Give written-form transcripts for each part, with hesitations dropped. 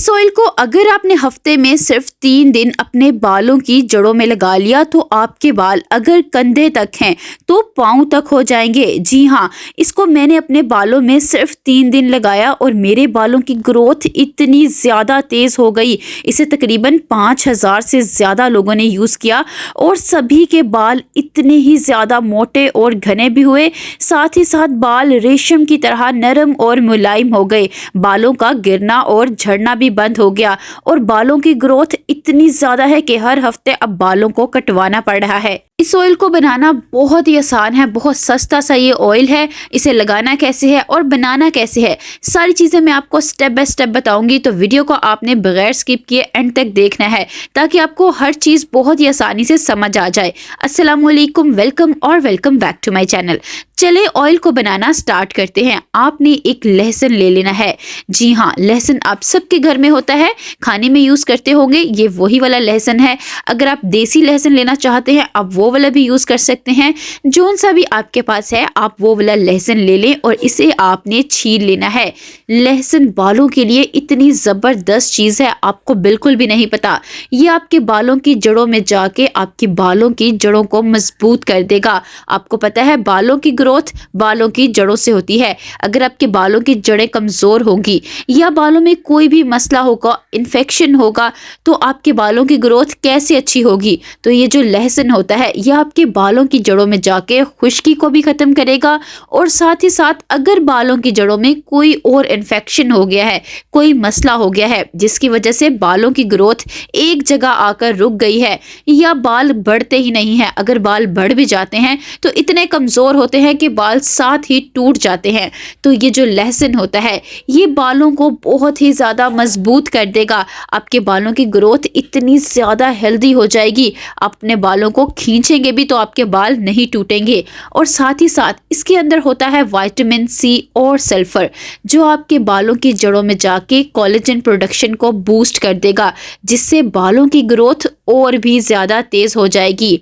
इस ऑयल को अगर आपने हफ्ते में सिर्फ 3 दिन अपने बालों की जड़ों में लगा लिया तो आपके बाल अगर कंधे तक हैं तो पाँव तक हो जाएंगे। जी हाँ, इसको मैंने अपने बालों में सिर्फ 3 दिन लगाया और मेरे बालों की ग्रोथ इतनी ज़्यादा तेज़ हो गई। इसे तकरीबन 5000 से ज़्यादा लोगों ने यूज़ किया और सभी के बाल इतने ही ज़्यादा मोटे और घने भी हुए, साथ ही साथ बाल रेशम की तरह नरम और मुलायम हो गए। बालों का गिरना और झड़ना भी बंद हो गया और बालों की ग्रोथ इतनी ज्यादा है कि हर हफ्ते अब बालों को कटवाना पड़ रहा है। इस ऑयल को बनाना बहुत ही आसान है, बहुत सस्ता सा ये ऑयल है। इसे लगाना कैसे है और बनाना कैसे है, सारी चीज़ें मैं आपको स्टेप बाय स्टेप बताऊंगी। तो वीडियो को आपने बगैर स्किप किए एंड तक देखना है ताकि आपको हर चीज़ बहुत ही आसानी से समझ आ जाए। अस्सलाम वालेकुम, वेलकम और welcome back to my channel. चले ऑयल को बनाना स्टार्ट करते हैं। आपने एक लहसुन ले लेना है। जी हाँ, लहसुन आप सबके घर में होता है, खाने में यूज़ करते होंगे। ये वही वाला लहसुन है। अगर आप देसी लहसुन लेना चाहते हैं आप वो वाला भी यूज़ कर सकते हैं। जौन सा भी आपके पास है आप वो वाला लहसुन ले लें और इसे आपने छील लेना है। लहसुन बालों के लिए इतनी ज़बरदस्त चीज़ है, आपको बिल्कुल भी नहीं पता। ये आपके बालों की जड़ों में जाके आपकी बालों की जड़ों को मजबूत कर देगा। आपको पता है बालों की ग्रोथ बालों की जड़ों से होती है। अगर आपके बालों की जड़ें कमज़ोर होगी या बालों में कोई भी मसला होगा, इन्फेक्शन होगा, तो आपके बालों की ग्रोथ कैसे अच्छी होगी। तो ये जो लहसुन होता है यह आपके बालों की जड़ों में जाके खुश्की को भी ख़त्म करेगा और साथ ही साथ अगर बालों की जड़ों में कोई और इन्फेक्शन हो गया है, कोई मसला हो गया है जिसकी वजह से बालों की ग्रोथ एक जगह आकर रुक गई है या बाल बढ़ते ही नहीं है, अगर बाल बढ़ भी जाते हैं तो इतने कमज़ोर होते हैं कि बाल साथ ही टूट जाते हैं, तो ये जो लहसुन होता है ये बालों को बहुत ही ज़्यादा मजबूत कर देगा। आपके बालों की ग्रोथ इतनी ज़्यादा हेल्दी हो जाएगी, अपने बालों को खींचेंगे भी तो आपके बाल नहीं टूटेंगे। और साथ ही साथ इसके अंदर होता है विटामिन सी और सल्फर, जो आपके बालों की जड़ों में जाके कोलेजन प्रोडक्शन को बूस्ट कर देगा, जिससे बालों की ग्रोथ और भी ज़्यादा तेज़ हो जाएगी।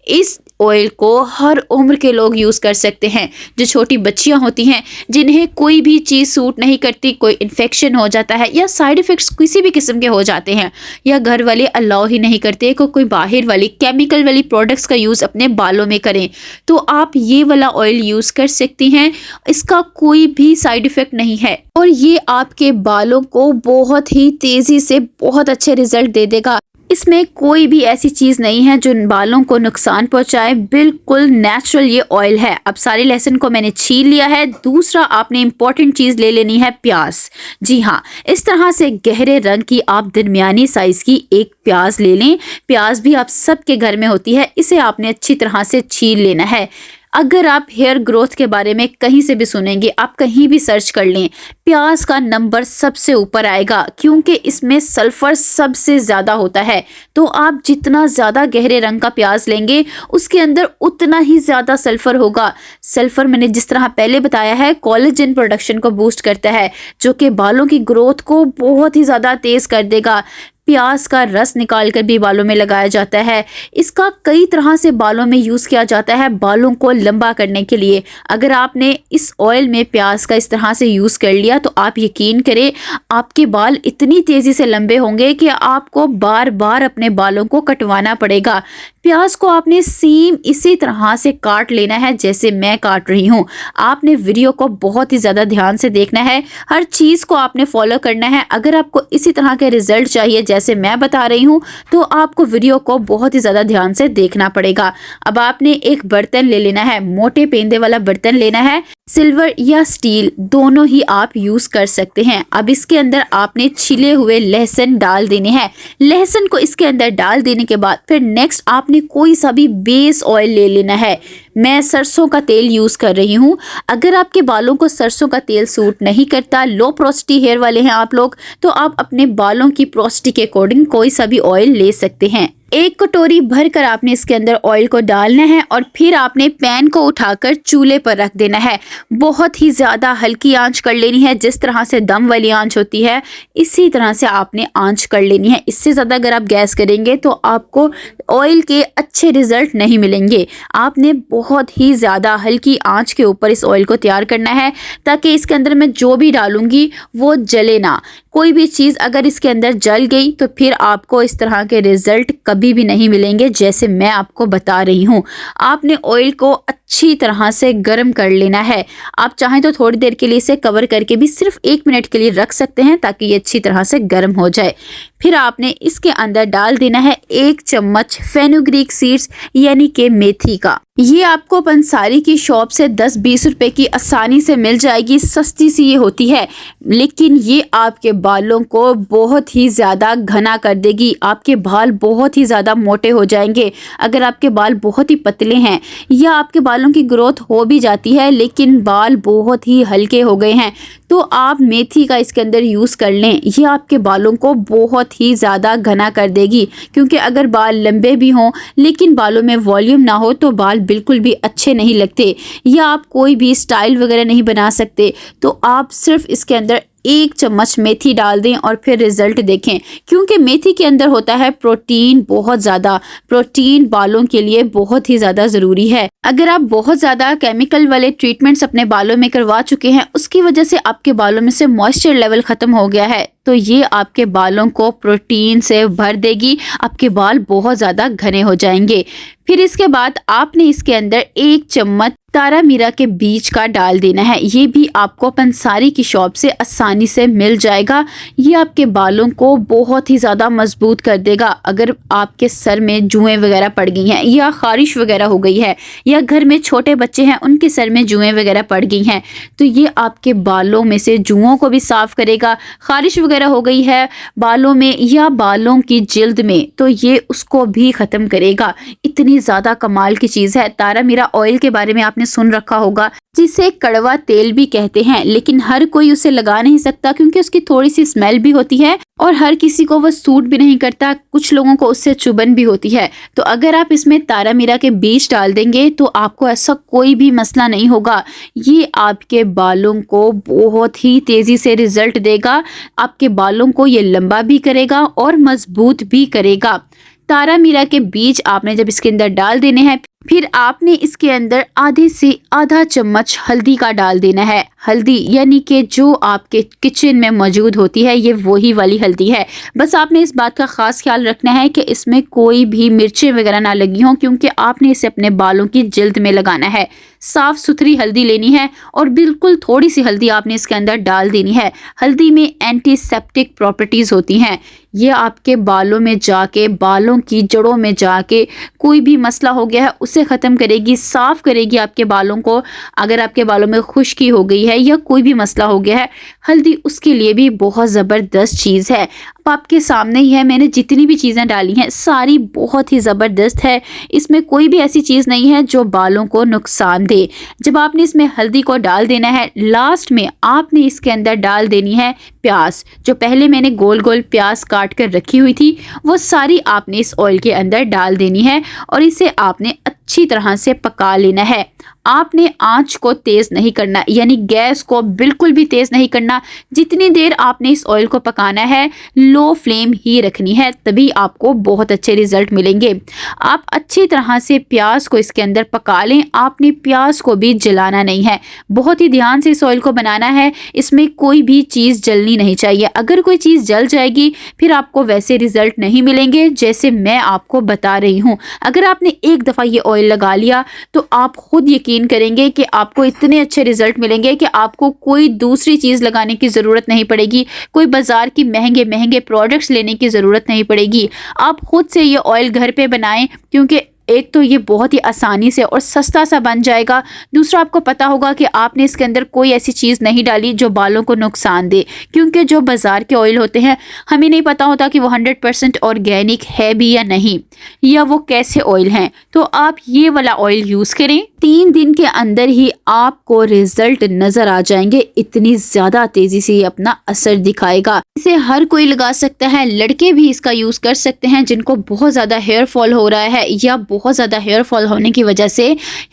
इस ऑयल को हर उम्र के लोग यूज़ कर सकते हैं। जो छोटी बच्चियां होती हैं जिन्हें कोई भी चीज़ सूट नहीं करती, कोई इन्फेक्शन हो जाता है या साइड इफ़ेक्ट्स किसी भी किस्म के हो जाते हैं या घर वाले अलाउ ही नहीं करते कि कोई बाहर वाली केमिकल वाली प्रोडक्ट्स का यूज़ अपने बालों में करें, तो आप ये वाला ऑयल यूज़ कर सकती हैं। इसका कोई भी साइड इफ़ेक्ट नहीं है और ये आपके बालों को बहुत ही तेज़ी से बहुत अच्छे रिजल्ट दे देगा। इसमें कोई भी ऐसी चीज़ नहीं है जो बालों को नुकसान पहुंचाए, बिल्कुल नेचुरल ये ऑयल है। अब सारे लहसुन को मैंने छील लिया है। दूसरा आपने इम्पॉर्टेंट चीज़ ले लेनी है, प्याज। जी हाँ, इस तरह से गहरे रंग की आप दरमियानी साइज़ की एक प्याज ले लें। प्याज भी आप सबके घर में होती है, इसे आपने अच्छी तरह से छील लेना है। अगर आप हेयर ग्रोथ के बारे में कहीं से भी सुनेंगे, आप कहीं भी सर्च कर लें, प्याज का नंबर सबसे ऊपर आएगा क्योंकि इसमें सल्फ़र सबसे ज़्यादा होता है। तो आप जितना ज़्यादा गहरे रंग का प्याज लेंगे उसके अंदर उतना ही ज़्यादा सल्फ़र होगा। सल्फ़र मैंने जिस तरह पहले बताया है कोलेजन प्रोडक्शन को बूस्ट करता है, जो कि बालों की ग्रोथ को बहुत ही ज़्यादा तेज़ कर देगा। प्याज का रस निकाल कर भी बालों में लगाया जाता है। इसका कई तरह से बालों में यूज़ किया जाता है बालों को लंबा करने के लिए। अगर आपने इस ऑयल में प्याज का इस तरह से यूज़ कर लिया तो आप यकीन करें आपके बाल इतनी तेज़ी से लंबे होंगे कि आपको बार बार अपने बालों को कटवाना पड़ेगा। प्याज को आपने सेम इसी तरह से काट लेना है जैसे मैं काट रही हूँ। आपने वीडियो को बहुत ही ज़्यादा ध्यान से देखना है, हर चीज़ को आपने फॉलो करना है। अगर आपको इसी तरह के रिजल्ट चाहिए जैसे मैं बता रही हूँ तो आपको वीडियो को बहुत ही ज़्यादा ध्यान से देखना पड़ेगा। अब आपने एक बर्तन ले लेना है, मोटे पेंदे वाला बर्तन लेना है। सिल्वर या स्टील दोनों ही आप यूज़ कर सकते हैं। अब इसके अंदर आपने छिले हुए लहसुन डाल देने हैं। लहसुन को इसके अंदर डाल देने के बाद फिर नेक्स्ट आपने कोई सा भी बेस ऑयल ले लेना है। मैं सरसों का तेल यूज़ कर रही हूँ। अगर आपके बालों को सरसों का तेल सूट नहीं करता, लो पोरोसिटी हेयर वाले हैं आप लोग, तो आप अपने बालों की पोरोसिटी के अकॉर्डिंग कोई सा भी ऑयल ले सकते हैं। एक कटोरी भरकर आपने इसके अंदर ऑयल को डालना है और फिर आपने पैन को उठाकर चूल्हे पर रख देना है। बहुत ही ज़्यादा हल्की आंच कर लेनी है, जिस तरह से दम वाली आंच होती है इसी तरह से आपने आंच कर लेनी है। इससे ज़्यादा अगर आप गैस करेंगे तो आपको ऑयल के अच्छे रिजल्ट नहीं मिलेंगे। आपने बहुत ही ज़्यादा हल्की आंच के ऊपर इस ऑयल को तैयार करना है, ताकि इसके अंदर मैं जो भी डालूंगी वो जले ना। कोई भी चीज़ अगर इसके अंदर जल गई तो फिर आपको इस तरह के रिजल्ट कभी भी नहीं मिलेंगे, जैसे मैं आपको बता रही हूँ। आपने ऑयल को अच्छी तरह से गर्म कर लेना है। आप चाहें तो थोड़ी देर के लिए इसे कवर करके भी सिर्फ 1 मिनट के लिए रख सकते हैं, ताकि ये अच्छी तरह से गर्म हो जाए। फिर आपने इसके अंदर डाल देना है 1 चम्मच फेनुग्रीक सीड्स यानी कि मेथी का। ये आपको पंसारी की शॉप से 10-20 रुपए की आसानी से मिल जाएगी, सस्ती सी ये होती है, लेकिन ये आपके बालों को बहुत ही ज़्यादा घना कर देगी। आपके बाल बहुत ही ज़्यादा मोटे हो जाएंगे। अगर आपके बाल बहुत ही पतले हैं या आपके बालों की ग्रोथ हो भी जाती है लेकिन बाल बहुत ही हल्के हो गए हैं, तो आप मेथी का इसके अंदर यूज़ कर लें। ये आपके बालों को बहुत ही ज़्यादा घना कर देगी, क्योंकि अगर बाल लंबे भी हों लेकिन बालों में वॉल्यूम ना हो तो बाल बिल्कुल भी अच्छे नहीं लगते, या आप कोई भी स्टाइल वगैरह नहीं बना सकते। तो आप सिर्फ इसके अंदर 1 चम्मच मेथी डाल दें और फिर रिजल्ट देखें, क्योंकि मेथी के अंदर होता है प्रोटीन। बहुत ज़्यादा प्रोटीन बालों के लिए बहुत ही ज़्यादा ज़रूरी है। अगर आप बहुत ज़्यादा केमिकल वाले ट्रीटमेंट्स अपने बालों में करवा चुके हैं, उसकी वजह से आपके बालों में से मॉइस्चर लेवल ख़त्म हो गया है, तो ये आपके बालों को प्रोटीन से भर देगी। आपके बाल बहुत ज़्यादा घने हो जाएंगे। फिर इसके बाद आपने इसके अंदर 1 चम्मच तारा मीरा के बीज का डाल देना है। ये भी आपको पंसारी की शॉप से आसानी से मिल जाएगा। ये आपके बालों को बहुत ही ज़्यादा मजबूत कर देगा। अगर आपके सर में जुएं वगैरह पड़ गई हैं या खारिश वगैरह हो गई है, या घर में छोटे बच्चे हैं उनके सर में जुएं वगैरह पड़ गई हैं, तो ये आपके बालों में से जुओं को भी साफ़ करेगा। खारिश वगैरह हो गई है बालों में या बालों की जिल्द में, तो ये उसको भी ख़त्म करेगा। इतनी ज़्यादा कमाल की चीज़ है। तारा मीरा ऑयल के बारे में आपने सुन रखा होगा, जिसे कड़वा तेल भी कहते हैं, लेकिन हर कोई उसे लगा नहीं सकता क्योंकि उसकी थोड़ी सी स्मेल भी होती है और हर किसी को वो सूट भी नहीं करता। कुछ लोगों को उससे चुभन भी होती है। तो अगर आप इसमें तारा मीरा के बीज डाल देंगे तो आपको ऐसा कोई भी मसला नहीं होगा। ये आपके बालों को बहुत ही तेज़ी से रिजल्ट देगा। आपके बालों को ये लंबा भी करेगा और मजबूत भी करेगा। तारा मीरा के बीज आपने जब इसके अंदर डाल देने हैं, फिर आपने इसके अंदर आधे से आधा चम्मच हल्दी का डाल देना है। हल्दी यानी कि जो आपके किचन में मौजूद होती है, ये वही वाली हल्दी है। बस आपने इस बात का ख़ास ख्याल रखना है कि इसमें कोई भी मिर्चें वगैरह ना लगी हों, क्योंकि आपने इसे अपने बालों की जिल्द में लगाना है। साफ़ सुथरी हल्दी लेनी है और बिल्कुल थोड़ी सी हल्दी आपने इसके अंदर डाल देनी है। हल्दी में एंटीसेप्टिक प्रॉपर्टीज़ होती हैं। ये आपके बालों में जाके, बालों की जड़ों में जाके कोई भी मसला हो गया है उसे ख़त्म करेगी, साफ़ करेगी आपके बालों को। अगर आपके बालों में खुश्की हो गई है या कोई भी मसला हो गया है, हल्दी उसके लिए भी बहुत ज़बरदस्त चीज़ है। अब आपके सामने ही है, मैंने जितनी भी चीज़ें डाली हैं सारी बहुत ही ज़बरदस्त है। इसमें कोई भी ऐसी चीज़ नहीं है जो बालों को नुकसान दे। जब आपने इसमें हल्दी को डाल देना है, लास्ट में आपने इसके अंदर डाल देनी है प्याज। जो पहले मैंने गोल गोल प्याज काट कर रखी हुई थी, वो सारी आपने इस ऑयल के अंदर डाल देनी है और इसे आपने अच्छी तरह से पका लेना है। आपने आंच को तेज़ नहीं करना, यानी गैस को बिल्कुल भी तेज़ नहीं करना। जितनी देर आपने इस ऑयल को पकाना है, लो फ्लेम ही रखनी है, तभी आपको बहुत अच्छे रिजल्ट मिलेंगे। आप अच्छी तरह से प्याज को इसके अंदर पका लें। आपने प्याज को भी जलाना नहीं है, बहुत ही ध्यान से इस ऑयल को बनाना है। इसमें कोई भी चीज़ जलनी नहीं चाहिए। अगर कोई चीज़ जल जाएगी फिर आपको वैसे रिजल्ट नहीं मिलेंगे जैसे मैं आपको बता रही हूँ। अगर आपने एक दफ़ा ये ऑयल लगा लिया तो आप खुद यकीन करेंगे कि आपको इतने अच्छे रिजल्ट मिलेंगे कि आपको कोई दूसरी चीज़ लगाने की ज़रूरत नहीं पड़ेगी, कोई बाज़ार की महंगे महंगे प्रोडक्ट्स लेने की ज़रूरत नहीं पड़ेगी। आप खुद से ये ऑयल घर पे बनाएं, क्योंकि एक तो ये बहुत ही आसानी से और सस्ता सा बन जाएगा। दूसरा, आपको पता होगा कि आपने इसके अंदर कोई ऐसी चीज़ नहीं डाली जो बालों को नुकसान दे, क्योंकि जो बाज़ार के ऑयल होते हैं हमें नहीं पता होता कि वो 100% ऑर्गेनिक है भी या नहीं, या वो कैसे ऑयल हैं। तो आप ये वाला ऑयल यूज़ करें। 3 दिन के अंदर ही आपको रिजल्ट नज़र आ जाएंगे। इतनी ज़्यादा तेज़ी से ये अपना असर दिखाएगा। इसे हर कोई लगा सकता है। लड़के भी इसका यूज़ कर सकते हैं जिनको बहुत ज़्यादा हेयर फॉल हो रहा है या बहुत ज़्यादा हेयर फॉल होने की वजह से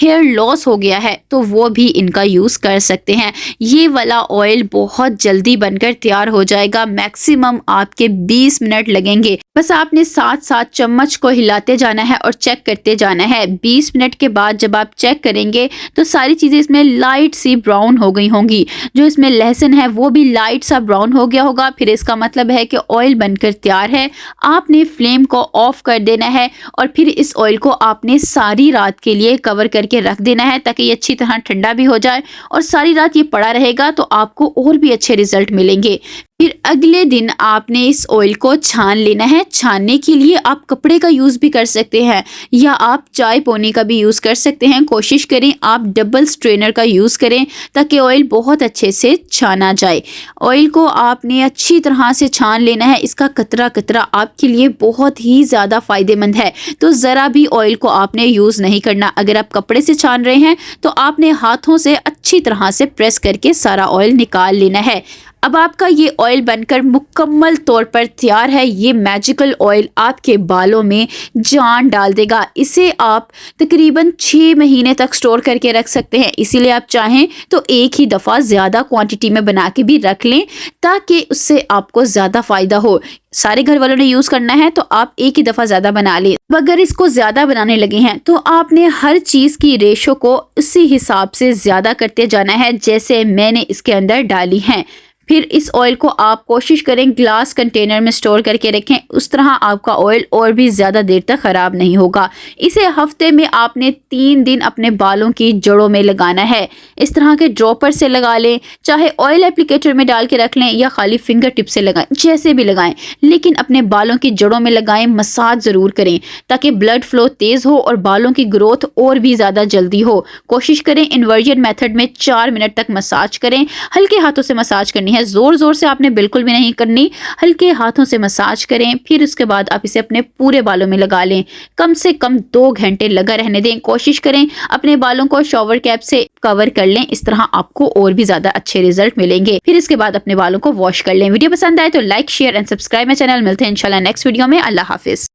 हेयर लॉस हो गया है तो वो भी इनका यूज़ कर सकते हैं। ये वाला ऑयल बहुत जल्दी बनकर तैयार हो जाएगा, मैक्सिमम आपके 20 मिनट लगेंगे। बस आपने साथ साथ चम्मच को हिलाते जाना है और चेक करते जाना है। 20 मिनट के बाद जब आप चेक करेंगे तो सारी चीज़ें इसमें लाइट सी ब्राउन हो गई होंगी। जो इसमें लहसुन है वो भी लाइट सा ब्राउन हो गया होगा, फिर इसका मतलब है कि ऑयल बनकर तैयार है। आपने फ्लेम को ऑफ कर देना है और फिर इस ऑयल को आपने सारी रात के लिए कवर करके रख देना है ताकि ये अच्छी तरह ठंडा भी हो जाए और सारी रात ये पड़ा रहेगा तो आपको और भी अच्छे रिजल्ट मिलेंगे। फिर अगले दिन आपने इस ऑयल को छान लेना है। छानने के लिए आप कपड़े का यूज़ भी कर सकते हैं या आप चाय पोनी का भी यूज़ कर सकते हैं। कोशिश करें आप डबल स्ट्रेनर का यूज़ करें ताकि ऑयल बहुत अच्छे से छाना जाए। ऑयल को आपने अच्छी तरह से छान लेना है। इसका कतरा कतरा आपके लिए बहुत ही ज़्यादा फ़ायदेमंद है, तो ज़रा भी ऑयल को आपने यूज़ नहीं करना। अगर आप कपड़े से छान रहे हैं तो आपने हाथों से अच्छी तरह से प्रेस करके सारा ऑयल निकाल लेना है। अब आपका ये ऑयल बनकर मुकम्मल तौर पर तैयार है। ये मैजिकल ऑयल आपके बालों में जान डाल देगा। इसे आप तकरीबन 6 महीने तक स्टोर करके रख सकते हैं। इसीलिए आप चाहें तो एक ही दफ़ा ज़्यादा क्वांटिटी में बना के भी रख लें ताकि उससे आपको ज़्यादा फ़ायदा हो। सारे घर वालों ने यूज़ करना है तो आप एक ही दफ़ा ज़्यादा बना लें। अगर इसको ज़्यादा बनाने लगे हैं तो आपने हर चीज़ की रेशो को उसी हिसाब से ज़्यादा करते जाना है जैसे मैंने इसके अंदर डाली हैं। फिर इस ऑयल को आप कोशिश करें ग्लास कंटेनर में स्टोर करके रखें, उस तरह आपका ऑयल और भी ज़्यादा देर तक ख़राब नहीं होगा। इसे हफ्ते में आपने 3 दिन अपने बालों की जड़ों में लगाना है। इस तरह के ड्रॉपर से लगा लें, चाहे ऑयल एप्लीकेटर में डाल के रख लें या खाली फिंगर टिप से लगाएं, जैसे भी लगाएं, लेकिन अपने बालों की जड़ों में लगाएं। मसाज ज़रूर करें ताकि ब्लड फ्लो तेज़ हो और बालों की ग्रोथ और भी ज़्यादा जल्दी हो। कोशिश करें इन्वर्जन मेथड में 4 मिनट तक मसाज करें। हल्के हाथों से मसाज करनी है, जोर जोर से आपने बिल्कुल भी नहीं करनी, हल्के हाथों से मसाज करें। फिर उसके बाद आप इसे अपने पूरे बालों में लगा लें। कम से कम 2 घंटे लगा रहने दें। कोशिश करें अपने बालों को शॉवर कैप से कवर कर लें, इस तरह आपको और भी ज्यादा अच्छे रिजल्ट मिलेंगे। फिर इसके बाद अपने बालों को वॉश कर लें। वीडियो पसंद आए तो like share and subscribe my channel. मिलते हैं इंशाल्लाह नेक्स्ट वीडियो में। अल्लाह हाफिज।